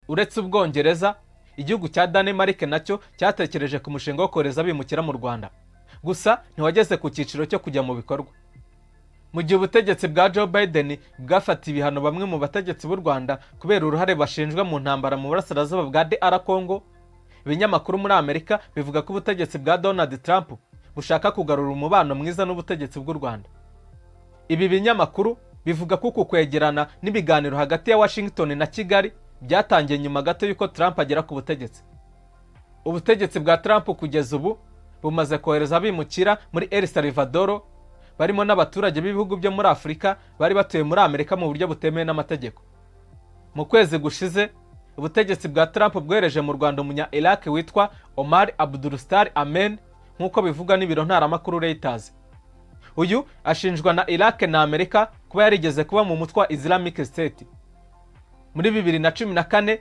Uretse Ubwongereza, igihugu cya Danemark nacyo cyatekereje ku mushinga wo kohereza abimukira mu Rwanda, gusa ntiwageze ku cyiciro cyo kujya mu bikorwa. Mu gihe ubutegetsi bwa Joe Biden bwafatiye ibihano bamwe mu bategetsi b'u Rwanda kubera uruhare bashinjwa mu ntambara mu burasirazuba bwa DR Congo, ibinyamakuru muri Amerika bivuga ko ubutegetsi bwa Donald Trump bushaka kugarura umubano mwiza n'ubutegetsi bw'u Rwanda. Ibi binyamakuru bivuga ko uku kwegerana n'ibiganiro hagati ya Washington na Kigali byatangiye nyuma gato y'uko Trump agera ku butegetsi. Ubutegetsi bwa Trump kugeza ubu bumaze kohereza abimukira muri El Salvador, barimo n'abaturage b'ibihugu byo muri Afurika bari batuye muri Amerika mu buryo butemewe n'amategeko. Mu kwezi gushize, ubutegetsi bwa Trump bwohereje mu Rwanda umunya Iraq witwa Omar Abdulstar Amen, nk'uko bivugwa n'ibiro ntaramakuru Reuters. Uyu ashinjwa na Iraq na Amerika kuba yarigeze kuba mu mutwe wa Islamic State. Muri 2014